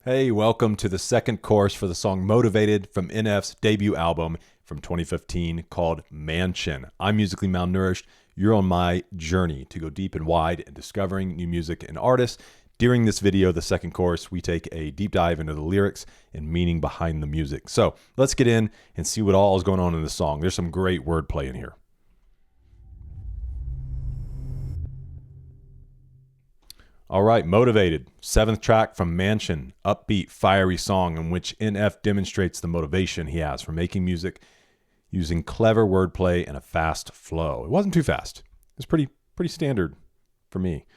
Hey, welcome to the second chorus for the song Motivated from NF's debut album from 2015 called Mansion. I'm musically malnourished. You're on my journey to go deep and wide in discovering new music and artists. During this video, the second chorus, we take a deep dive into the lyrics and meaning behind the music. So let's get in and see what all is going on in the song. There's some great wordplay in here. All right, Motivated, seventh track from Mansion, upbeat, fiery song in which NF demonstrates the motivation he has for making music using clever wordplay and a fast flow. It wasn't too fast. It was pretty standard for me.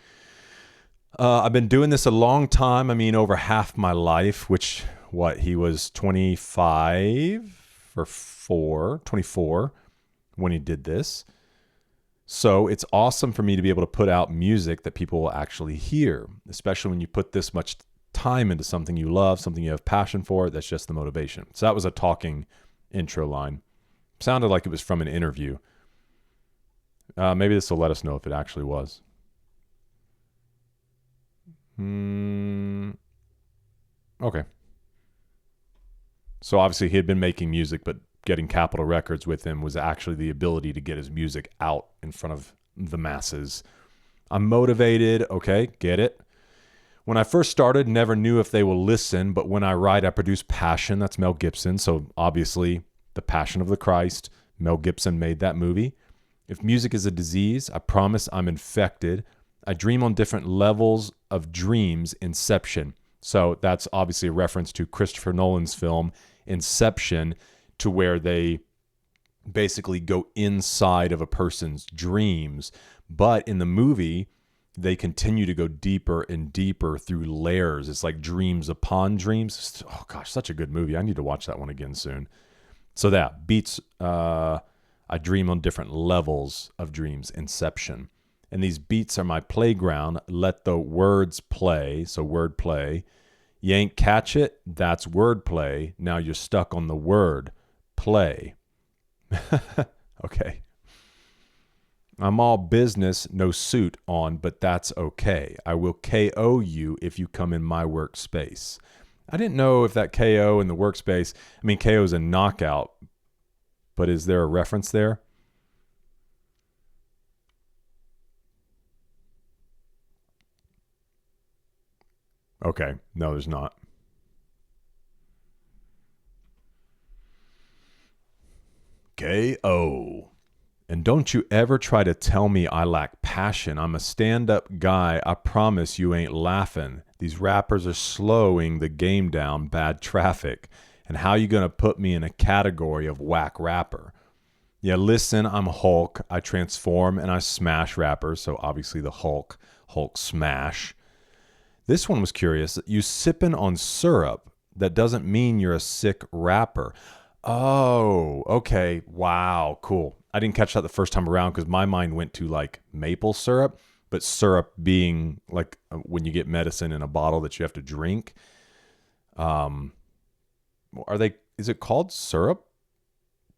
I've been doing this a long time. I mean, over half my life, which, he was 24 when he did this. So it's awesome for me to be able to put out music that people will actually hear, especially when you put this much time into something you love, something you have passion for. That's just the motivation. So that was a talking intro line. Sounded like it was from an interview. Maybe this will let us know if it actually was. Okay. So obviously he had been making music, but getting Capitol Records with him was actually the ability to get his music out in front of the masses. I'm motivated. Okay, get it. When I first started, never knew if they will listen, but when I write, I produce passion. That's Mel Gibson. So obviously, The Passion of the Christ, Mel Gibson made that movie. If music is a disease, I promise I'm infected. I dream on different levels of dreams, Inception. So that's obviously a reference to Christopher Nolan's film, Inception, to where they basically go inside of a person's dreams. But in the movie, they continue to go deeper and deeper through layers. It's like dreams upon dreams. Oh gosh, such a good movie. I need to watch that one again soon. So that beats, I dream on different levels of dreams, Inception. And these beats are my playground. Let the words play. So word play. You ain't catch it. That's word play. Now you're stuck on the word play. Okay. I'm all business, no suit on, but that's okay. I will KO you if you come in my workspace. I didn't know if that KO in the workspace, I mean, KO is a knockout, but is there a reference there? Okay. No, there's not. KO. And don't you ever try to tell me I lack passion. I'm a stand-up guy. I promise you ain't laughing. These rappers are slowing the game down, bad traffic. And how you gonna put me in a category of whack rapper? Yeah, listen, I'm Hulk. I transform and I smash rappers. So obviously the Hulk smash. This one was curious. You sipping on syrup, that doesn't mean you're a sick rapper. Oh, okay. Wow, cool. I didn't catch that the first time around because my mind went to like maple syrup, but syrup being like when you get medicine in a bottle that you have to drink. Is it called syrup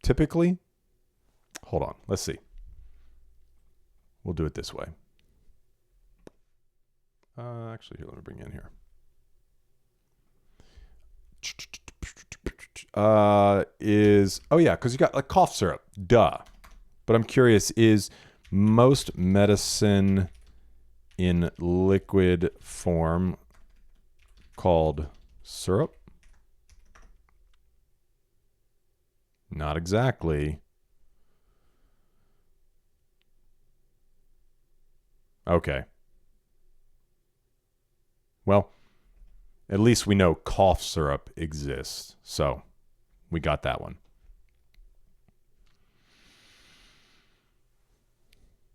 typically? Hold on. Let's see. We'll do it this way. Actually, here, let me bring you in here. Because you got like cough syrup, duh. But I'm curious, is most medicine in liquid form called syrup? Not exactly. Okay. Well, at least we know cough syrup exists. So we got that one.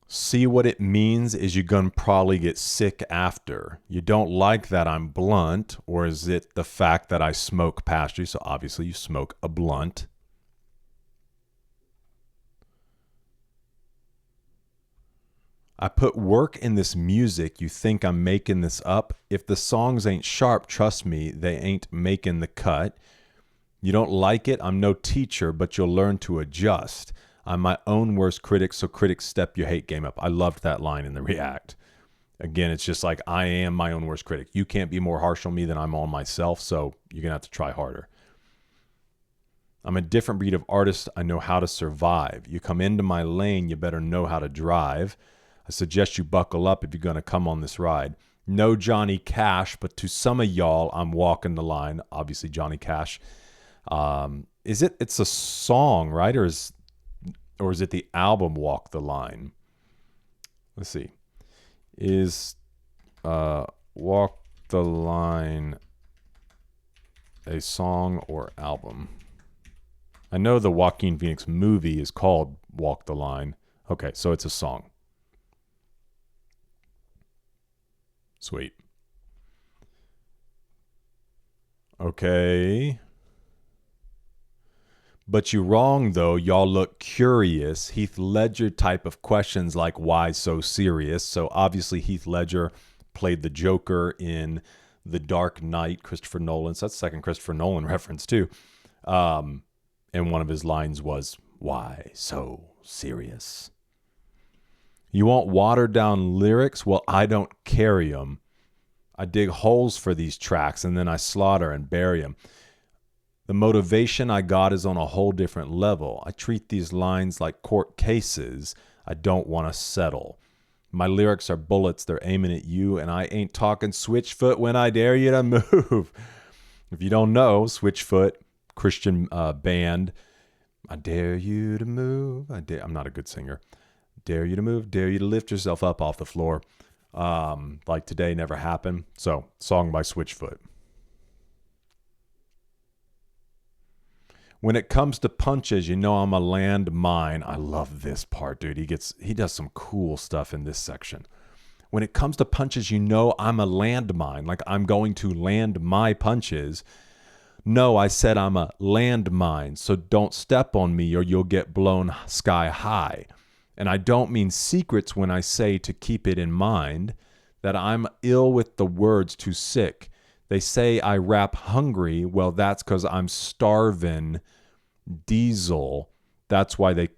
See what it means is you're going to probably get sick after. You don't like that I'm blunt, or is it the fact that I smoke past you? So obviously you smoke a blunt. I put work in this music. You think I'm making this up? If the songs ain't sharp, trust me, they ain't making the cut. You don't like it? I'm no teacher, but you'll learn to adjust. I'm my own worst critic, so critics step your hate game up. I loved that line in the React. Again, it's just like I am my own worst critic. You can't be more harsh on me than I'm on myself, so you're going to have to try harder. I'm a different breed of artist. I know how to survive. You come into my lane, you better know how to drive. I suggest you buckle up if you're going to come on this ride. No Johnny Cash, but to some of y'all, I'm walking the line. Obviously, Johnny Cash. It's a song, right? Or is it the album Walk the Line? Let's see. Is Walk the Line a song or album? I know the Joaquin Phoenix movie is called Walk the Line. Okay, so it's a song. Sweet. Okay. But you wrong, though. Y'all look curious. Heath Ledger type of questions like, why so serious? So obviously Heath Ledger played the Joker in The Dark Knight, Christopher Nolan. So that's the second Christopher Nolan reference, too. And one of his lines was, why so serious? You want watered down lyrics? Well, I don't carry them. I dig holes for these tracks and then I slaughter and bury them. The motivation I got is on a whole different level. I treat these lines like court cases. I don't want to settle. My lyrics are bullets. They're aiming at you, and I ain't talking Switchfoot when I dare you to move. If you don't know, Switchfoot, Christian band. I dare you to move. I'm not a good singer. Dare you to move. Dare you to lift yourself up off the floor. Like today never happened. So, song by Switchfoot. When it comes to punches, you know I'm a landmine. I love this part, dude. He does some cool stuff in this section. When it comes to punches, you know I'm a landmine. Like I'm going to land my punches. No, I said I'm a landmine. So don't step on me or you'll get blown sky high. And I don't mean secrets when I say to keep it in mind that I'm ill with the words too sick. They say I rap hungry. Well, that's because I'm starving diesel. That's why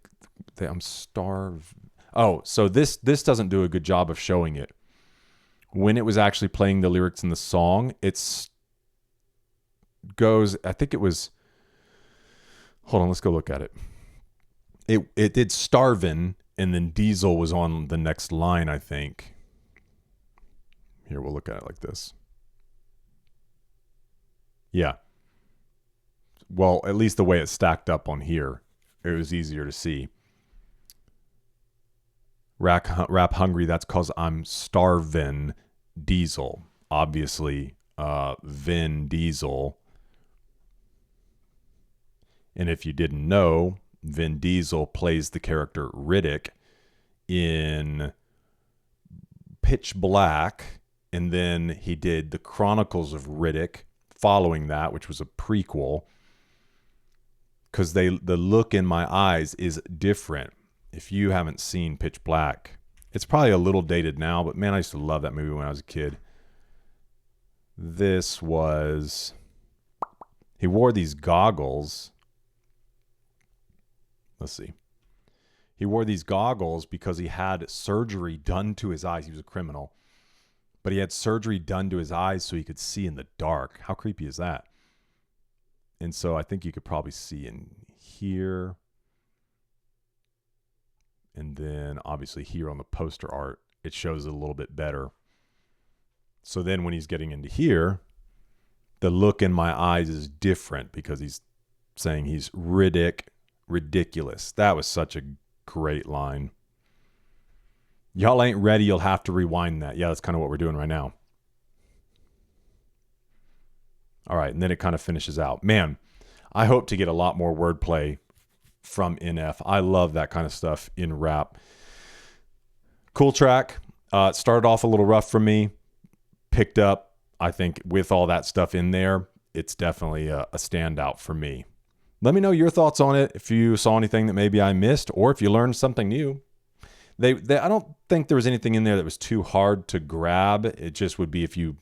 I'm starved. Oh, so this doesn't do a good job of showing it. When it was actually playing the lyrics in the song, I think it was, hold on, let's go look at it. It did starvin', and then diesel was on the next line, I think. Here, we'll look at it like this. Yeah. Well, at least the way it stacked up on here, it was easier to see. Rap hungry, that's because I'm starving diesel. Obviously, Vin Diesel. And if you didn't know, Vin Diesel plays the character Riddick in Pitch Black, and then he did The Chronicles of Riddick following that, which was a prequel, because the look in my eyes is different. If you haven't seen Pitch Black, it's probably a little dated now, but man, I used to love that movie when I was a kid. He wore these goggles. Let's see. He wore these goggles because he had surgery done to his eyes. He was a criminal. But he had surgery done to his eyes so he could see in the dark. How creepy is that? And so I think you could probably see in here. And then obviously here on the poster art, it shows it a little bit better. So then when he's getting into here, the look in my eyes is different because he's saying he's ridiculous. That was such a great line. Y'all ain't ready, you'll have to rewind that. Yeah, that's kind of what we're doing right now. All right, and then it kind of finishes out. Man, I hope to get a lot more wordplay from NF. I love that kind of stuff in rap. Cool track. It started off a little rough for me. Picked up, I think, with all that stuff in there. It's definitely a standout for me. Let me know your thoughts on it. If you saw anything that maybe I missed, or if you learned something new. I don't think there was anything in there that was too hard to grab. It just would be if you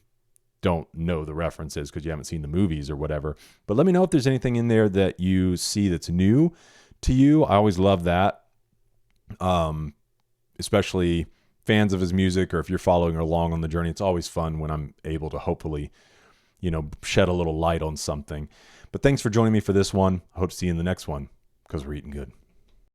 don't know the references because you haven't seen the movies or whatever. But let me know if there's anything in there that you see that's new to you. I always love that. Especially fans of his music, or if you're following along on the journey, it's always fun when I'm able to hopefully, shed a little light on something. But thanks for joining me for this one. I hope to see you in the next one, because we're eating good.